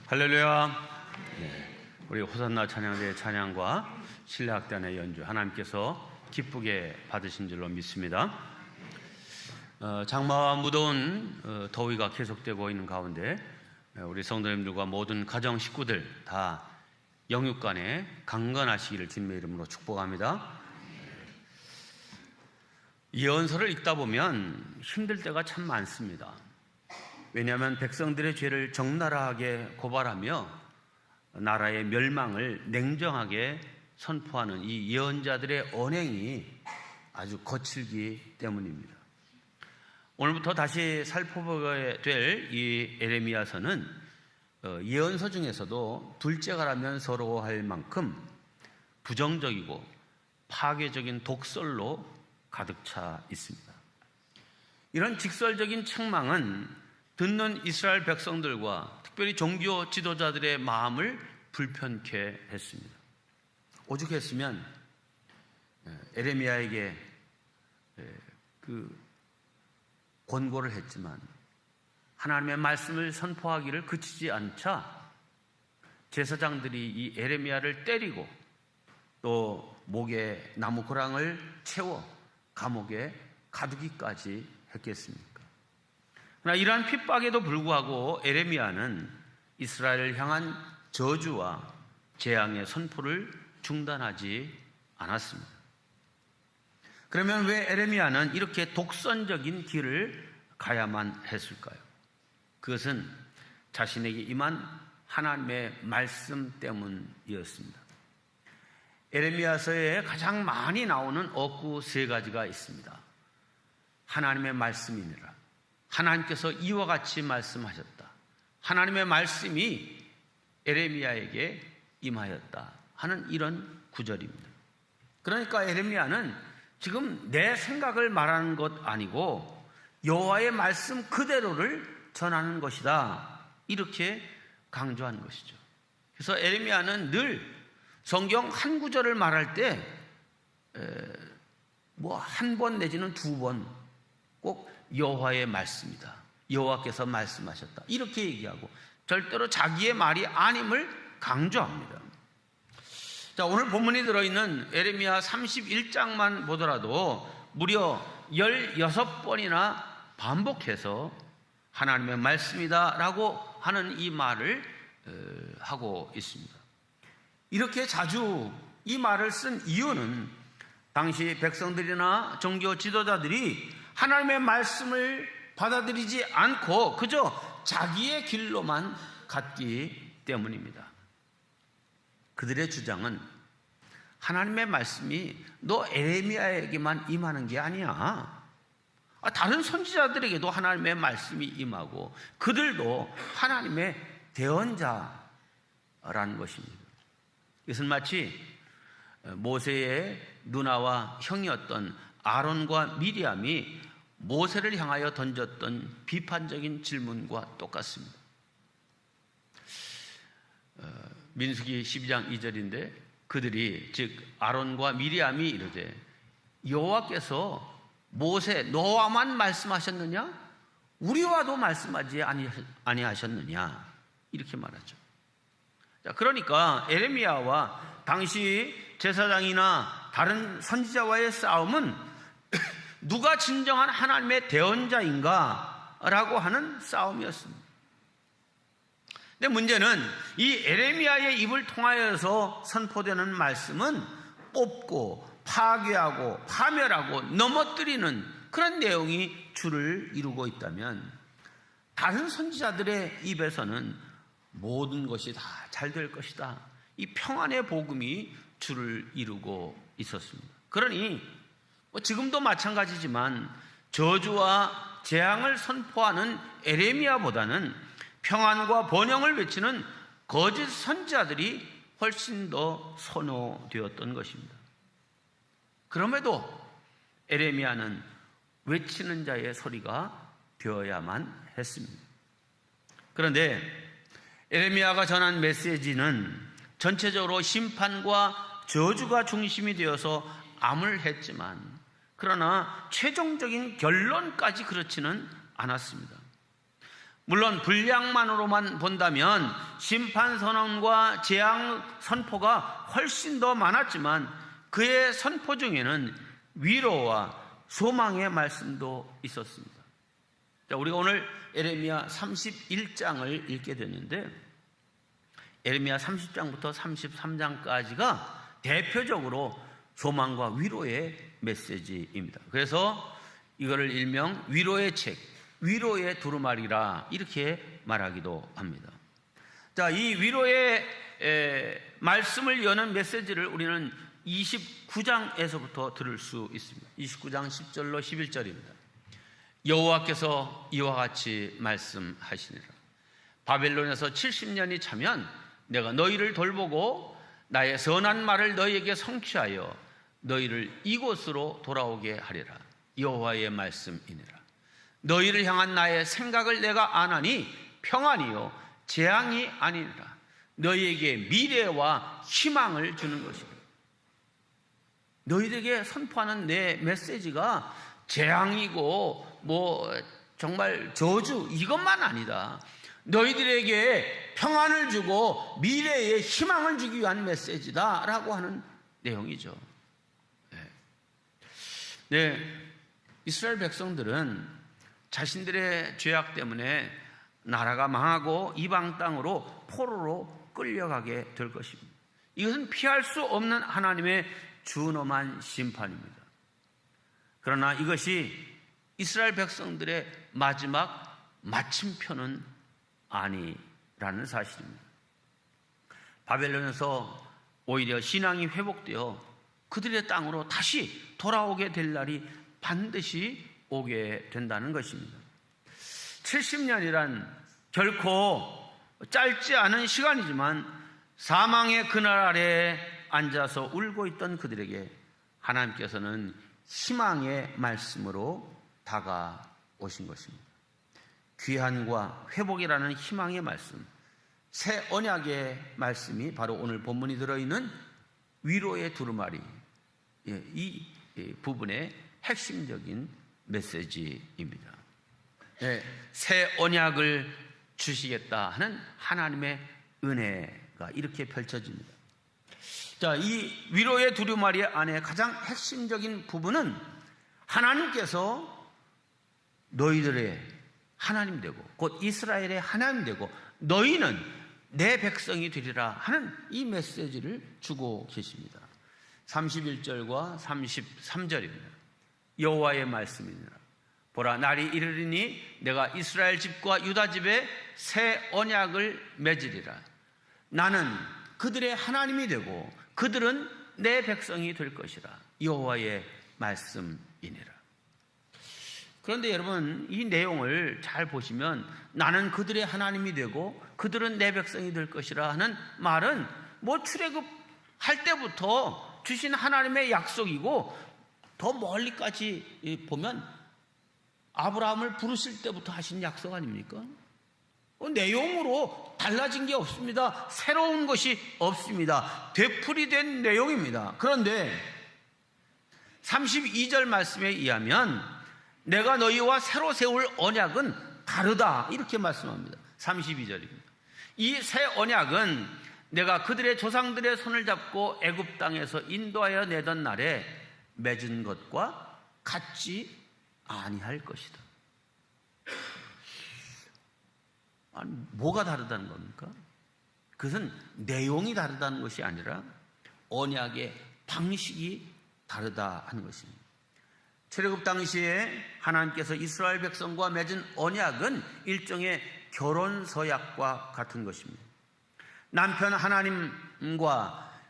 할렐루야. 우리 호산나 찬양대의 찬양과 신뢰학단의 연주 하나님께서 기쁘게 받으신 줄로 믿습니다. 장마와 무더운 더위가 계속되고 있는 가운데 우리 성도님들과 모든 가정 식구들 다 영육간에 강건하시기를 주님의 이름으로 축복합니다. 예언서를 읽다 보면 힘들 때가 참 많습니다. 왜냐하면 백성들의 죄를 적나라하게 고발하며 나라의 멸망을 냉정하게 선포하는 이 예언자들의 언행이 아주 거칠기 때문입니다. 오늘부터 다시 살펴보게 될 이 에레미야서는 예언서 중에서도 둘째가라면 서러워할 만큼 부정적이고 파괴적인 독설로 가득 차 있습니다. 이런 직설적인 책망은 듣는 이스라엘 백성들과 특별히 종교 지도자들의 마음을 불편케 했습니다. 오죽했으면 에레미야에게 권고를 했지만 하나님의 말씀을 선포하기를 그치지 않자 제사장들이 이 에레미야를 때리고 또 목에 나무 고랑을 채워 감옥에 가두기까지 했겠습니까? 그러나 이러한 핍박에도 불구하고 에레미야는 이스라엘을 향한 저주와 재앙의 선포를 중단하지 않았습니다. 그러면 왜 에레미야는 이렇게 독선적인 길을 가야만 했을까요? 그것은 자신에게 임한 하나님의 말씀 때문이었습니다. 에레미야서에 가장 많이 나오는 어구 세 가지가 있습니다. 하나님의 말씀이니라. 하나님께서 이와 같이 말씀하셨다. 하나님의 말씀이 에레미야에게 임하였다 하는 이런 구절입니다. 그러니까 에레미야는 지금 내 생각을 말하는 것 아니고 여호와의 말씀 그대로를 전하는 것이다, 이렇게 강조하는 것이죠. 그래서 에레미야는 늘 성경 한 구절을 말할 때 한 번 내지는 두 번 꼭 여호와의 말씀이다, 여호와께서 말씀하셨다, 이렇게 얘기하고 절대로 자기의 말이 아님을 강조합니다. 자, 오늘 본문이 들어있는 에레미야 31장만 보더라도 무려 16번이나 반복해서 하나님의 말씀이다 라고 하는 이 말을 하고 있습니다. 이렇게 자주 이 말을 쓴 이유는 당시 백성들이나 종교 지도자들이 하나님의 말씀을 받아들이지 않고 그저 자기의 길로만 갔기 때문입니다. 그들의 주장은 하나님의 말씀이 너 에레미야에게만 임하는 게 아니야. 다른 선지자들에게도 하나님의 말씀이 임하고 그들도 하나님의 대언자라는 것입니다. 이것은 마치 모세의 누나와 형이었던 아론과 미리암이 모세를 향하여 던졌던 비판적인 질문과 똑같습니다. 민수기 12장 2절인데 그들이 즉 아론과 미리암이 이르되 여호와께서 모세 너와만 말씀하셨느냐? 우리와도 말씀하지 아니하셨느냐? 이렇게 말하죠. 자, 그러니까 에레미야와 당시 제사장이나 다른 선지자와의 싸움은 누가 진정한 하나님의 대언자인가 라고 하는 싸움이었습니다. 근데 문제는 이 에레미야의 입을 통하여서 선포되는 말씀은 뽑고 파괴하고 파멸하고 넘어뜨리는 그런 내용이 주를 이루고 있다면 다른 선지자들의 입에서는 모든 것이 다 잘 될 것이다, 이 평안의 복음이 주를 이루고 있었습니다. 그러니 지금도 마찬가지지만 저주와 재앙을 선포하는 에레미야보다는 평안과 번영을 외치는 거짓 선지자들이 훨씬 더 선호되었던 것입니다. 그럼에도 에레미야는 외치는 자의 소리가 되어야만 했습니다. 그런데 에레미야가 전한 메시지는 전체적으로 심판과 저주가 중심이 되어서 암울했지만 그러나 최종적인 결론까지 그렇지는 않았습니다. 물론 분량만으로만 본다면 심판 선언과 재앙 선포가 훨씬 더 많았지만 그의 선포 중에는 위로와 소망의 말씀도 있었습니다. 자, 우리가 오늘 예레미야 31장을 읽게 됐는데 예레미야 30장부터 33장까지가 대표적으로 소망과 위로의 메시지입니다. 그래서 이거를 일명 위로의 책, 위로의 두루마리라 이렇게 말하기도 합니다. 자, 이 위로의 말씀을 여는 메시지를 우리는 29장에서부터 들을 수 있습니다. 29장 10절로 11절입니다. 여호와께서 이와 같이 말씀하시니라. 바벨론에서 70년이 차면 내가 너희를 돌보고 나의 선한 말을 너희에게 성취하여 너희를 이곳으로 돌아오게 하리라. 여호와의 말씀이니라. 너희를 향한 나의 생각을 내가 아나니 평안이요 재앙이 아니니라. 너희에게 미래와 희망을 주는 것이라. 너희에게 선포하는 내 메시지가 재앙이고 정말 저주 이것만 아니다. 너희들에게 평안을 주고 미래에 희망을 주기 위한 메시지다라고 하는 내용이죠. 네, 이스라엘 백성들은 자신들의 죄악 때문에 나라가 망하고 이방 땅으로 포로로 끌려가게 될 것입니다. 이것은 피할 수 없는 하나님의 준엄한 심판입니다. 그러나 이것이 이스라엘 백성들의 마지막 마침표는 아니라는 사실입니다. 바벨론에서 오히려 신앙이 회복되어 그들의 땅으로 다시 돌아오게 될 날이 반드시 오게 된다는 것입니다. 70년이란 결코 짧지 않은 시간이지만 사망의 그늘 아래에 앉아서 울고 있던 그들에게 하나님께서는 희망의 말씀으로 다가오신 것입니다. 귀환과 회복이라는 희망의 말씀, 새 언약의 말씀이 바로 오늘 본문이 들어있는 위로의 두루마리, 이 부분의 핵심적인 메시지입니다. 새 언약을 주시겠다 하는 하나님의 은혜가 이렇게 펼쳐집니다. 자, 이 위로의 두루마리 안에 가장 핵심적인 부분은 하나님께서 너희들의 하나님 되고 곧 이스라엘의 하나님 되고 너희는 내 백성이 되리라 하는 이 메시지를 주고 계십니다. 31절과 33절입니다. 여호와의 말씀이니라. 보라, 날이 이르리니 내가 이스라엘 집과 유다 집에 새 언약을 맺으리라. 나는 그들의 하나님이 되고 그들은 내 백성이 될 것이라. 여호와의 말씀이니라. 그런데 여러분, 이 내용을 잘 보시면 나는 그들의 하나님이 되고 그들은 내 백성이 될 것이라 하는 말은 출애굽할 때부터 주신 하나님의 약속이고 더 멀리까지 보면 아브라함을 부르실 때부터 하신 약속 아닙니까? 내용으로 달라진 게 없습니다. 새로운 것이 없습니다. 되풀이된 내용입니다. 그런데 32절 말씀에 의하면 내가 너희와 새로 세울 언약은 다르다 이렇게 말씀합니다. 32절입니다. 이 새 언약은 내가 그들의 조상들의 손을 잡고 애굽 땅에서 인도하여 내던 날에 맺은 것과 같지 아니할 것이다. 아니, 뭐가 다르다는 겁니까? 그것은 내용이 다르다는 것이 아니라 언약의 방식이 다르다 하는 것입니다. 출애굽 당시에 하나님께서 이스라엘 백성과 맺은 언약은 일종의 결혼 서약과 같은 것입니다. 남편 하나님과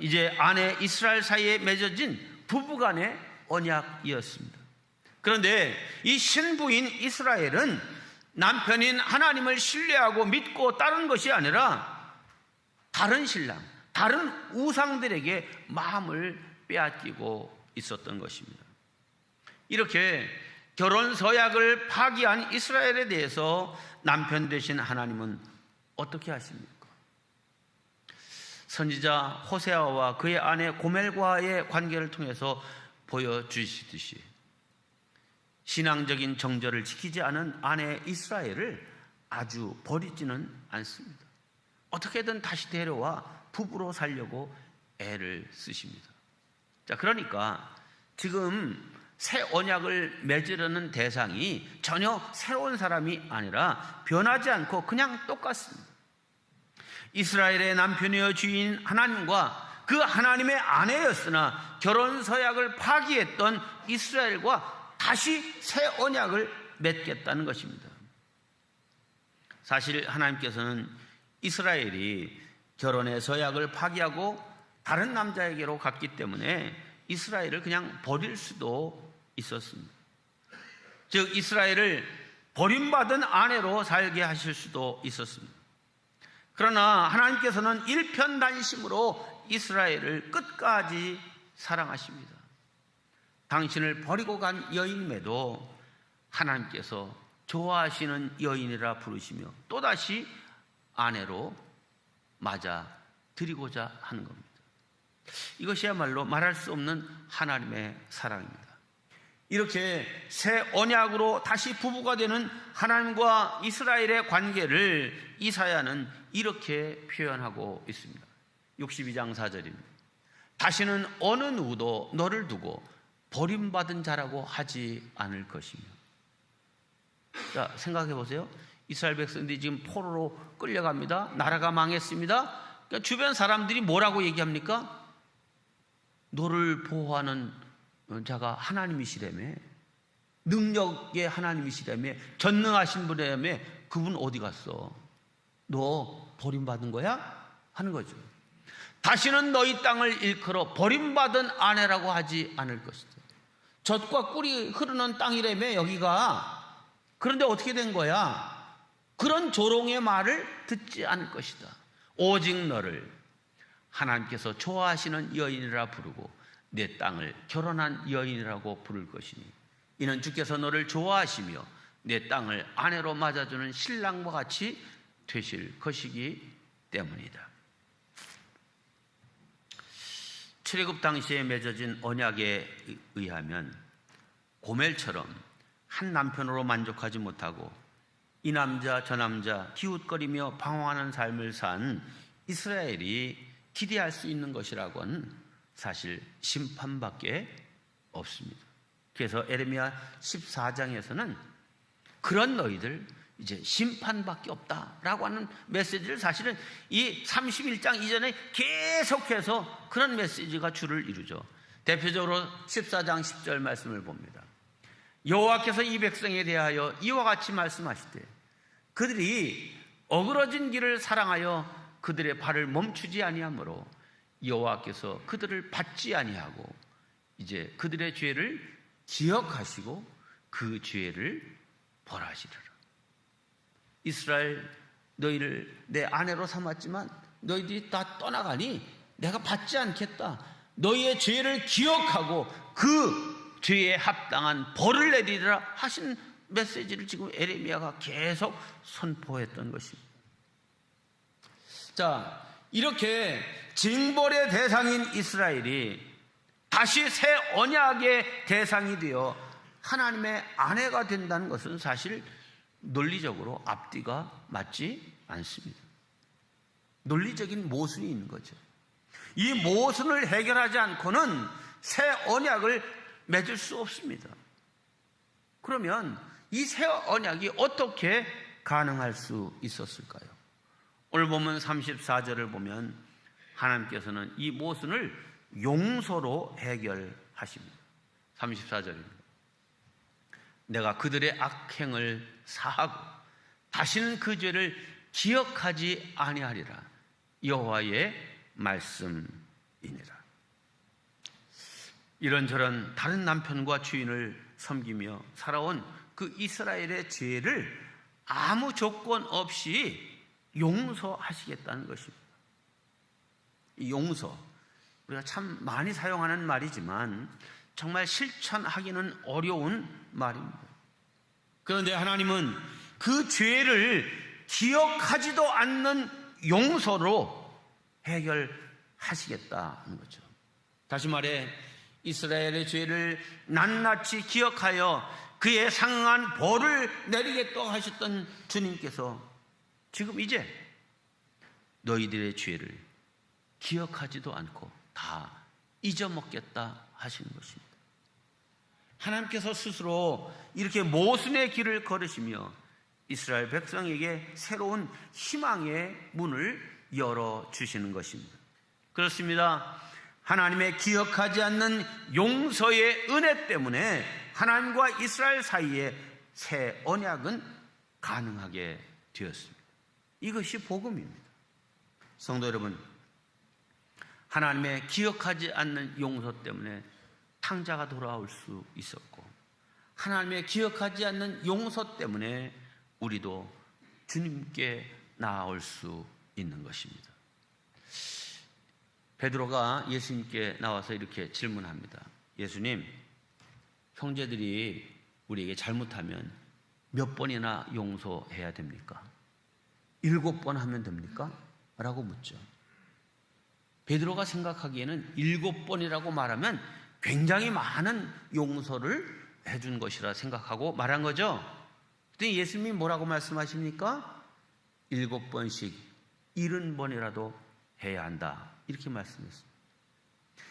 이제 아내 이스라엘 사이에 맺어진 부부간의 언약이었습니다. 그런데 이 신부인 이스라엘은 남편인 하나님을 신뢰하고 믿고 따른 것이 아니라 다른 신랑, 다른 우상들에게 마음을 빼앗기고 있었던 것입니다. 이렇게 결혼 서약을 파기한 이스라엘에 대해서 남편 되신 하나님은 어떻게 하십니까? 선지자 호세아와 그의 아내 고멜과의 관계를 통해서 보여주시듯이 신앙적인 정절을 지키지 않은 아내 이스라엘을 아주 버리지는 않습니다. 어떻게든 다시 데려와 부부로 살려고 애를 쓰십니다. 자, 그러니까 지금 새 언약을 맺으려는 대상이 전혀 새로운 사람이 아니라 변하지 않고 그냥 똑같습니다. 이스라엘의 남편이여 주인 하나님과 그 하나님의 아내였으나 결혼 서약을 파기했던 이스라엘과 다시 새 언약을 맺겠다는 것입니다. 사실 하나님께서는 이스라엘이 결혼의 서약을 파기하고 다른 남자에게로 갔기 때문에 이스라엘을 그냥 버릴 수도 있었습니다. 즉 이스라엘을 버림받은 아내로 살게 하실 수도 있었습니다. 그러나 하나님께서는 일편단심으로 이스라엘을 끝까지 사랑하십니다. 당신을 버리고 간 여인임에도 하나님께서 좋아하시는 여인이라 부르시며 또다시 아내로 맞아 드리고자 하는 겁니다. 이것이야말로 말할 수 없는 하나님의 사랑입니다. 이렇게 새 언약으로 다시 부부가 되는 하나님과 이스라엘의 관계를 이사야는 이렇게 표현하고 있습니다. 62장 4절입니다. 다시는 어느 누구도 너를 두고 버림받은 자라고 하지 않을 것이며. 자, 생각해 보세요. 이스라엘 백성들이 지금 포로로 끌려갑니다. 나라가 망했습니다. 그러니까 주변 사람들이 뭐라고 얘기합니까? 너를 보호하는 자가 하나님이시라며, 능력의 하나님이시라며, 전능하신 분이라며, 그분 어디 갔어? 너 버림받은 거야? 하는 거죠. 다시는 너희 땅을 일컬어 버림받은 아내라고 하지 않을 것이다. 젖과 꿀이 흐르는 땅이라며 여기가. 그런데 어떻게 된 거야? 그런 조롱의 말을 듣지 않을 것이다. 오직 너를 하나님께서 좋아하시는 여인이라 부르고 내 땅을 결혼한 여인이라고 부를 것이니 이는 주께서 너를 좋아하시며 내 땅을 아내로 맞아주는 신랑과 같이 되실 것이기 때문이다. 출애굽 당시에 맺어진 언약에 의하면 고멜처럼 한 남편으로 만족하지 못하고 이 남자 저 남자 기웃거리며 방황하는 삶을 산 이스라엘이 기대할 수 있는 것이라고는 사실 심판밖에 없습니다. 그래서 에레미야 14장에서는 그런 너희들 이제 심판밖에 없다라고 하는 메시지를 사실은 이 31장 이전에 계속해서 그런 메시지가 줄을 이루죠. 대표적으로 14장 10절 말씀을 봅니다. 여호와께서 이 백성에 대하여 이와 같이 말씀하시되 그들이 어그러진 길을 사랑하여 그들의 발을 멈추지 아니하므로 여호와께서 그들을 받지 아니하고 이제 그들의 죄를 기억하시고 그 죄를 벌하시리라. 이스라엘, 너희를 내 아내로 삼았지만 너희들이 다 떠나가니 내가 받지 않겠다. 너희의 죄를 기억하고 그 죄에 합당한 벌을 내리리라 하신 메시지를 지금 에레미야가 계속 선포했던 것입니다. 자, 이렇게 징벌의 대상인 이스라엘이 다시 새 언약의 대상이 되어 하나님의 아내가 된다는 것은 사실 논리적으로 앞뒤가 맞지 않습니다. 논리적인 모순이 있는 거죠. 이 모순을 해결하지 않고는 새 언약을 맺을 수 없습니다. 그러면 이 새 언약이 어떻게 가능할 수 있었을까요? 오늘 보면 34절을 보면 하나님께서는 이 모순을 용서로 해결하십니다. 34절입니다. 내가 그들의 악행을 사하고 다시는 그 죄를 기억하지 아니하리라. 여호와의 말씀이니라. 이런저런 다른 남편과 주인을 섬기며 살아온 그 이스라엘의 죄를 아무 조건 없이 용서하시겠다는 것입니다. 이 용서, 우리가 참 많이 사용하는 말이지만 정말 실천하기는 어려운 말입니다. 그런데 하나님은 그 죄를 기억하지도 않는 용서로 해결하시겠다는 거죠. 다시 말해 이스라엘의 죄를 낱낱이 기억하여 그에 상응한 벌을 내리겠다고 하셨던 주님께서 지금 이제 너희들의 죄를 기억하지도 않고 다 잊어먹겠다 하시는 것입니다. 하나님께서 스스로 이렇게 모순의 길을 걸으시며 이스라엘 백성에게 새로운 희망의 문을 열어주시는 것입니다. 그렇습니다. 하나님의 기억하지 않는 용서의 은혜 때문에 하나님과 이스라엘 사이에 새 언약은 가능하게 되었습니다. 이것이 복음입니다. 성도 여러분, 하나님의 기억하지 않는 용서 때문에 탕자가 돌아올 수 있었고, 하나님의 기억하지 않는 용서 때문에 우리도 주님께 나아올 수 있는 것입니다. 베드로가 예수님께 나와서 이렇게 질문합니다. 예수님, 형제들이 우리에게 잘못하면 몇 번이나 용서해야 됩니까? 7번 하면 됩니까? 라고 묻죠. 베드로가 생각하기에는 7번이라고 말하면 굉장히 많은 용서를 해준 것이라 생각하고 말한 거죠. 그때 예수님이 뭐라고 말씀하십니까? 7번씩 70번이라도 해야 한다, 이렇게 말씀했습니다.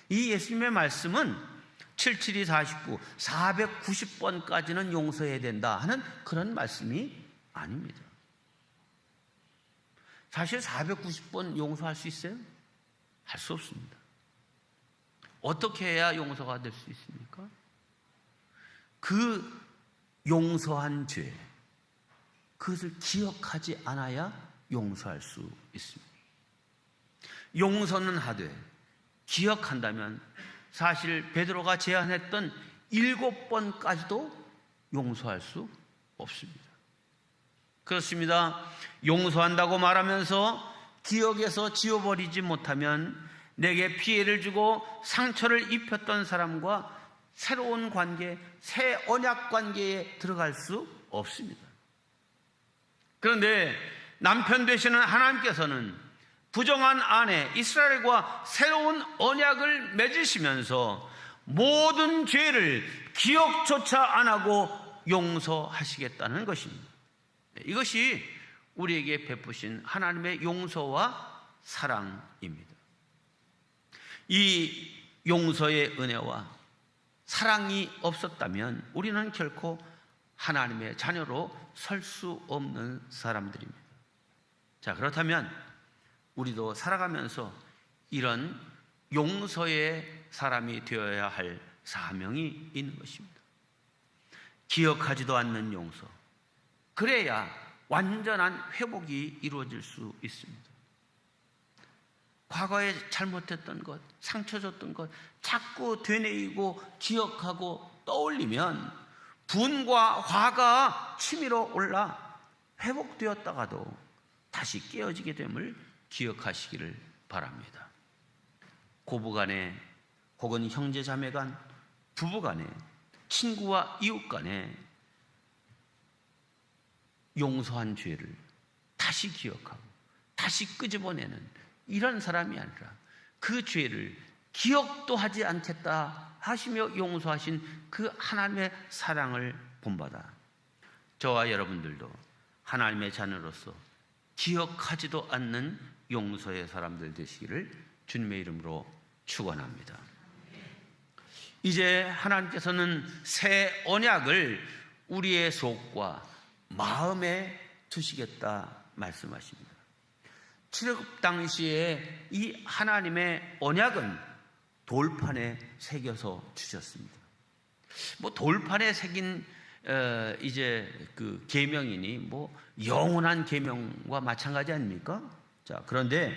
이 예수님의 말씀은 77이 49, 490번까지는 용서해야 된다 하는 그런 말씀이 아닙니다. 사실 490번 용서할 수 있어요? 할 수 없습니다. 어떻게 해야 용서가 될 수 있습니까? 그 용서한 죄, 그것을 기억하지 않아야 용서할 수 있습니다. 용서는 하되 기억한다면 사실 베드로가 제안했던 7번까지도 용서할 수 없습니다. 그렇습니다. 용서한다고 말하면서 기억에서 지워버리지 못하면 내게 피해를 주고 상처를 입혔던 사람과 새로운 관계, 새 언약 관계에 들어갈 수 없습니다. 그런데 남편 되시는 하나님께서는 부정한 아내 이스라엘과 새로운 언약을 맺으시면서 모든 죄를 기억조차 안 하고 용서하시겠다는 것입니다. 이것이 우리에게 베푸신 하나님의 용서와 사랑입니다. 이 용서의 은혜와 사랑이 없었다면 우리는 결코 하나님의 자녀로 설 수 없는 사람들입니다. 자, 그렇다면 우리도 살아가면서 이런 용서의 사람이 되어야 할 사명이 있는 것입니다. 기억하지도 않는 용서, 그래야 완전한 회복이 이루어질 수 있습니다. 과거에 잘못했던 것, 상처 줬던 것 자꾸 되뇌이고 기억하고 떠올리면 분과 화가 치밀어 올라 회복되었다가도 다시 깨어지게 됨을 기억하시기를 바랍니다. 고부간에 혹은 형제자매간, 부부간에, 친구와 이웃간에 용서한 죄를 다시 기억하고 다시 끄집어내는 이런 사람이 아니라 그 죄를 기억도 하지 않겠다 하시며 용서하신 그 하나님의 사랑을 본받아 저와 여러분들도 하나님의 자녀로서 기억하지도 않는 용서의 사람들 되시기를 주님의 이름으로 축원합니다. 이제 하나님께서는 새 언약을 우리의 속과 마음에 두시겠다 말씀하십니다. 출애굽 당시에 이 하나님의 언약은 돌판에 새겨서 주셨습니다. 뭐 돌판에 새긴 이제 그 계명이니 뭐 영원한 계명과 마찬가지 아닙니까? 자, 그런데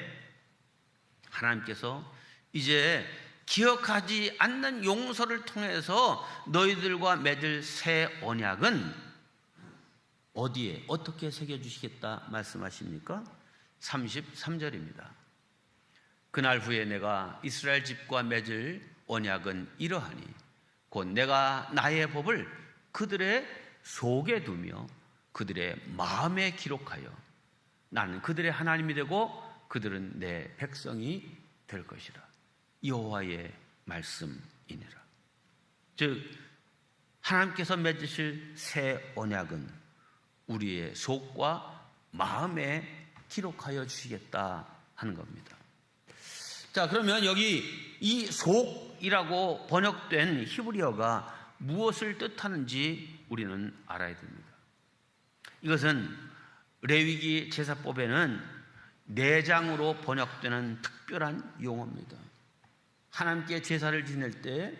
하나님께서 이제 기억하지 않는 용서를 통해서 너희들과 맺을 새 언약은 어디에 어떻게 새겨주시겠다 말씀하십니까? 33절입니다. 그날 후에 내가 이스라엘 집과 맺을 언약은 이러하니 곧 내가 나의 법을 그들의 속에 두며 그들의 마음에 기록하여 나는 그들의 하나님이 되고 그들은 내 백성이 될 것이라. 여호와의 말씀이니라. 즉 하나님께서 맺으실 새 언약은 우리의 속과 마음에 기록하여 주시겠다 하는 겁니다. 자, 그러면 여기 이 속이라고 번역된 히브리어가 무엇을 뜻하는지 우리는 알아야 됩니다. 이것은 레위기 제사법에는 내장으로 번역되는 특별한 용어입니다. 하나님께 제사를 지낼 때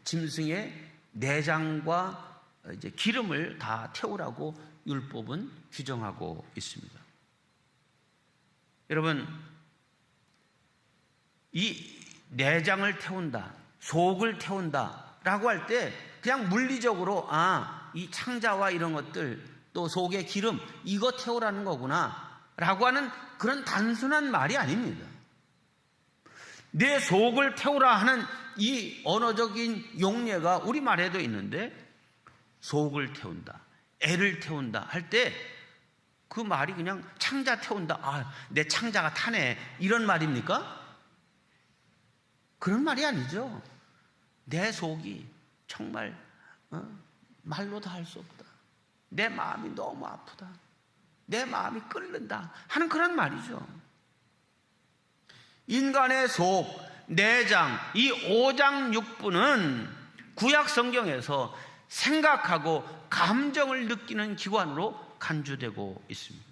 짐승의 내장과 이제 기름을 다 태우라고 율법은 규정하고 있습니다. 여러분, 이 내장을 태운다, 속을 태운다라고 할 때 그냥 물리적으로 이 창자와 이런 것들 또 속의 기름 이거 태우라는 거구나라고 하는 그런 단순한 말이 아닙니다. 내 속을 태우라 하는 이 언어적인 용례가 우리말에도 있는데 속을 태운다, 애를 태운다 할 때 그 말이 그냥 창자 태운다, 내 창자가 타네 이런 말입니까? 그런 말이 아니죠. 내 속이 정말 말로도 할 수 없다, 내 마음이 너무 아프다, 내 마음이 끓는다 하는 그런 말이죠. 인간의 속, 내장, 이 오장육부는 구약 성경에서 생각하고 감정을 느끼는 기관으로 간주되고 있습니다.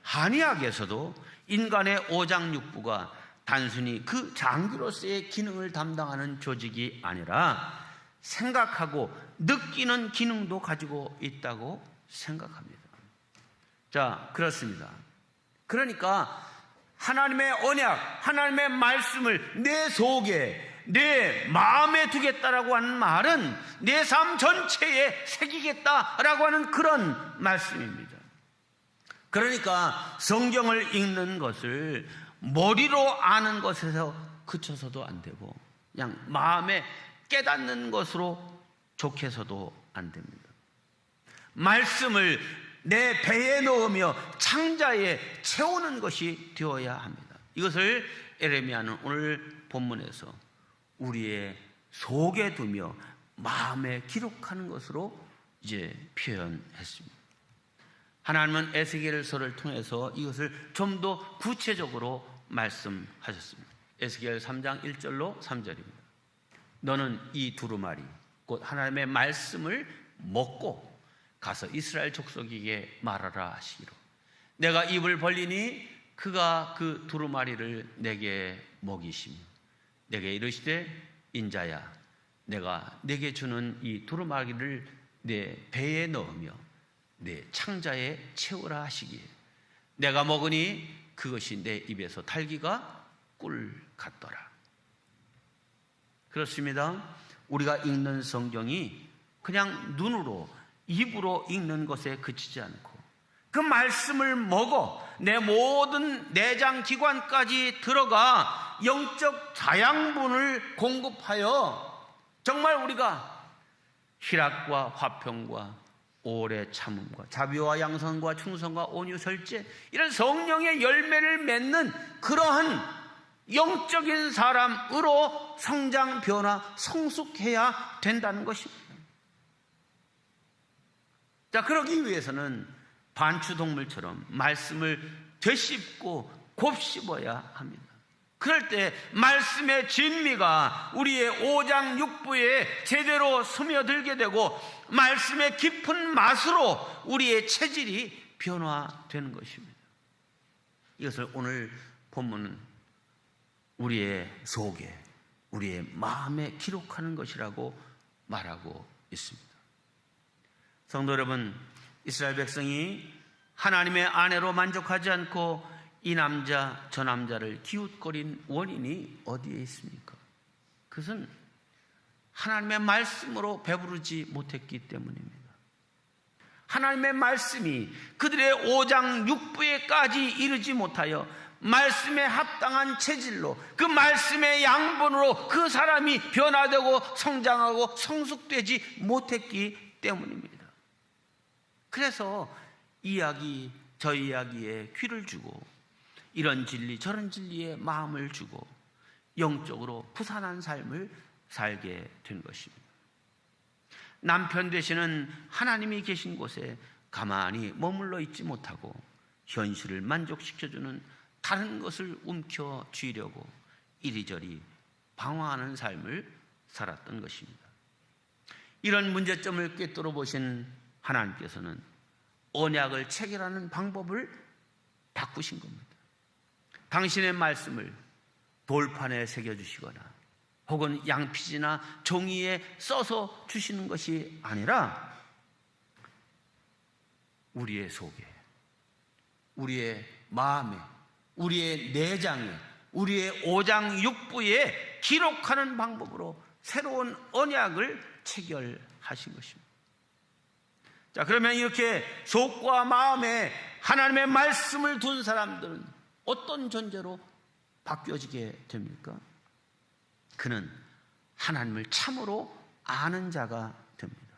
한의학에서도 인간의 오장육부가 단순히 그 장기로서의 기능을 담당하는 조직이 아니라 생각하고 느끼는 기능도 가지고 있다고 생각합니다. 자, 그렇습니다. 그러니까 하나님의 언약, 하나님의 말씀을 내 속에, 내 마음에 두겠다라고 하는 말은 내 삶 전체에 새기겠다라고 하는 그런 말씀입니다. 그러니까 성경을 읽는 것을 머리로 아는 것에서 그쳐서도 안 되고 그냥 마음에 깨닫는 것으로 족해서도 안 됩니다. 말씀을 내 배에 넣으며 창자에 채우는 것이 되어야 합니다. 이것을 에레미야는 오늘 본문에서 우리의 속에 두며 마음에 기록하는 것으로 이제 표현했습니다. 하나님은 에스겔서를 통해서 이것을 좀 더 구체적으로 말씀하셨습니다. 에스겔 3장 1절로 3절입니다. 너는 이 두루마리 곧 하나님의 말씀을 먹고 가서 이스라엘 족속에게 말하라 하시기로 내가 입을 벌리니 그가 그 두루마리를 내게 먹이시며 내게 이르시되 인자야 내가 내게 주는 이 두루마리를 내 배에 넣으며 내 창자에 채우라 하시기에 내가 먹으니 그것이 내 입에서 달기가 꿀 같더라. 그렇습니다. 우리가 읽는 성경이 그냥 눈으로 입으로 읽는 것에 그치지 않고 그 말씀을 먹어 내 모든 내장 기관까지 들어가 영적 자양분을 공급하여 정말 우리가 희락과 화평과 오래 참음과 자비와 양선과 충성과 온유 절제 이런 성령의 열매를 맺는 그러한 영적인 사람으로 성장 변화 성숙해야 된다는 것입니다. 자, 그러기 위해서는 반추동물처럼 말씀을 되씹고 곱씹어야 합니다. 그럴 때 말씀의 진미가 우리의 오장육부에 제대로 스며들게 되고 말씀의 깊은 맛으로 우리의 체질이 변화되는 것입니다. 이것을 오늘 본문은 우리의 속에, 우리의 마음에 기록하는 것이라고 말하고 있습니다. 성도 여러분, 이스라엘 백성이 하나님의 아내로 만족하지 않고 이 남자 저 남자를 기웃거린 원인이 어디에 있습니까? 그것은 하나님의 말씀으로 배부르지 못했기 때문입니다. 하나님의 말씀이 그들의 오장육부에까지 이르지 못하여 말씀에 합당한 체질로 그 말씀의 양분으로 그 사람이 변화되고 성장하고 성숙되지 못했기 때문입니다. 그래서 이야기 저 이야기에 귀를 주고 이런 진리 저런 진리에 마음을 주고 영적으로 부산한 삶을 살게 된 것입니다. 남편 되시는 하나님이 계신 곳에 가만히 머물러 있지 못하고 현실을 만족시켜주는 다른 것을 움켜쥐려고 이리저리 방황하는 삶을 살았던 것입니다. 이런 문제점을 꿰뚫어 보신 하나님께서는 언약을 체결하는 방법을 바꾸신 겁니다. 당신의 말씀을 돌판에 새겨주시거나 혹은 양피지나 종이에 써서 주시는 것이 아니라 우리의 속에, 우리의 마음에, 우리의 내장에, 우리의 오장육부에 기록하는 방법으로 새로운 언약을 체결하신 것입니다. 자, 그러면 이렇게 속과 마음에 하나님의 말씀을 둔 사람들은 어떤 존재로 바뀌어지게 됩니까? 그는 하나님을 참으로 아는 자가 됩니다.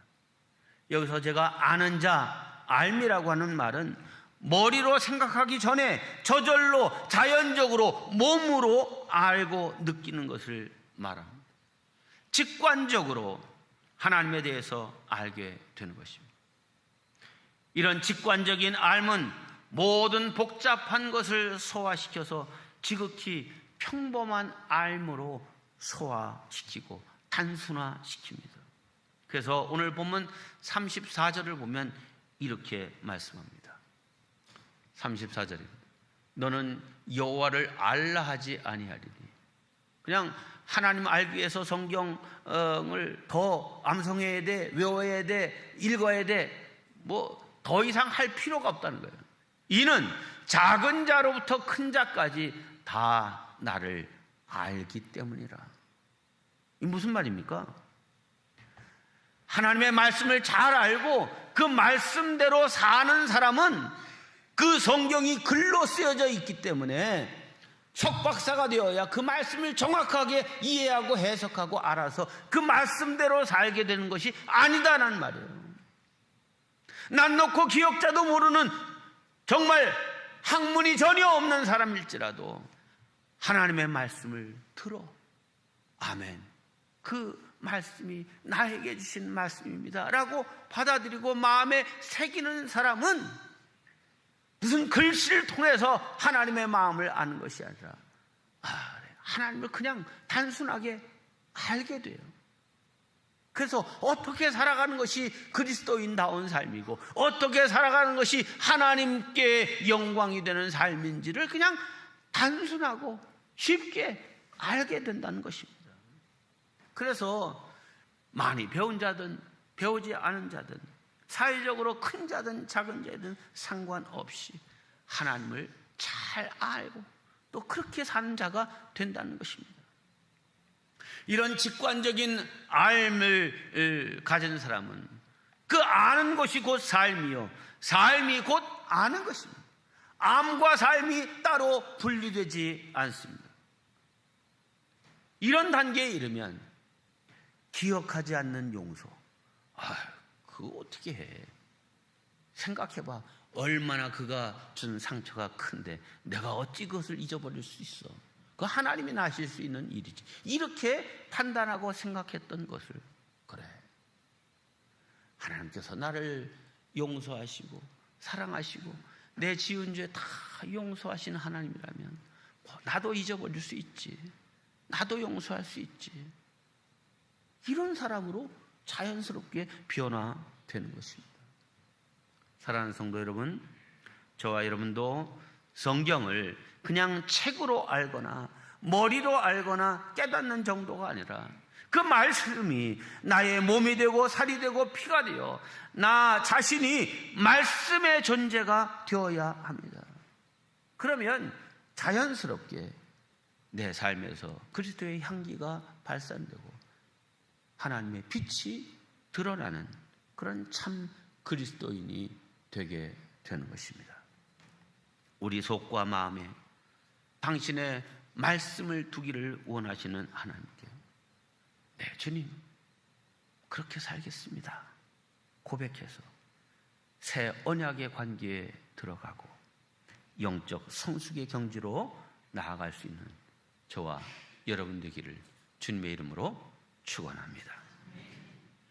여기서 제가 아는 자, 알미라고 하는 말은 머리로 생각하기 전에 저절로 자연적으로 몸으로 알고 느끼는 것을 말합니다. 직관적으로 하나님에 대해서 알게 되는 것입니다. 이런 직관적인 알은 모든 복잡한 것을 소화시켜서 지극히 평범한 알므로 소화시키고 단순화시킵니다. 그래서 오늘 본문 34절을 보면 이렇게 말씀합니다. 34절입니다. 너는 여호와를 알라 하지 아니하리니. 그냥 하나님 알기 위해서 성경을 더 암송해야 돼, 외워야 돼, 읽어야 돼, 더 이상 할 필요가 없다는 거예요. 이는 작은 자로부터 큰 자까지 다 나를 알기 때문이라. 이 무슨 말입니까? 하나님의 말씀을 잘 알고 그 말씀대로 사는 사람은 그 성경이 글로 쓰여져 있기 때문에 석박사가 되어야 그 말씀을 정확하게 이해하고 해석하고 알아서 그 말씀대로 살게 되는 것이 아니다라는 말이에요. 난 놓고 기억자도 모르는 정말 학문이 전혀 없는 사람일지라도 하나님의 말씀을 들어 아멘, 그 말씀이 나에게 주신 말씀입니다 라고 받아들이고 마음에 새기는 사람은 무슨 글씨를 통해서 하나님의 마음을 아는 것이 아니라 하나님을 그냥 단순하게 알게 돼요. 그래서 어떻게 살아가는 것이 그리스도인다운 삶이고 어떻게 살아가는 것이 하나님께 영광이 되는 삶인지를 그냥 단순하고 쉽게 알게 된다는 것입니다. 그래서 많이 배운 자든 배우지 않은 자든 사회적으로 큰 자든 작은 자든 상관없이 하나님을 잘 알고 또 그렇게 사는 자가 된다는 것입니다. 이런 직관적인 알을 가진 사람은 그 아는 것이 곧 삶이요, 삶이 곧 아는 것입니다. 암과 삶이 따로 분리되지 않습니다. 이런 단계에 이르면 기억하지 않는 용서, 그거 어떻게 해? 생각해봐. 얼마나 그가 준 상처가 큰데 내가 어찌 그것을 잊어버릴 수 있어? 그 하나님이 하실 수 있는 일이지. 이렇게 판단하고 생각했던 것을, 그래, 하나님께서 나를 용서하시고 사랑하시고 내 지은 죄 다 용서하시는 하나님이라면 나도 잊어버릴 수 있지, 나도 용서할 수 있지. 이런 사람으로 자연스럽게 변화되는 것입니다. 사랑하는 성도 여러분, 저와 여러분도 성경을 그냥 책으로 알거나 머리로 알거나 깨닫는 정도가 아니라 그 말씀이 나의 몸이 되고 살이 되고 피가 되어 나 자신이 말씀의 존재가 되어야 합니다. 그러면 자연스럽게 내 삶에서 그리스도의 향기가 발산되고 하나님의 빛이 드러나는 그런 참 그리스도인이 되게 되는 것입니다. 우리 속과 마음에 당신의 말씀을 두기를 원하시는 하나님께, 네, 주님, 그렇게 살겠습니다 고백해서 새 언약의 관계에 들어가고 영적 성숙의 경지로 나아갈 수 있는 저와 여러분 되기를 주님의 이름으로 축원합니다.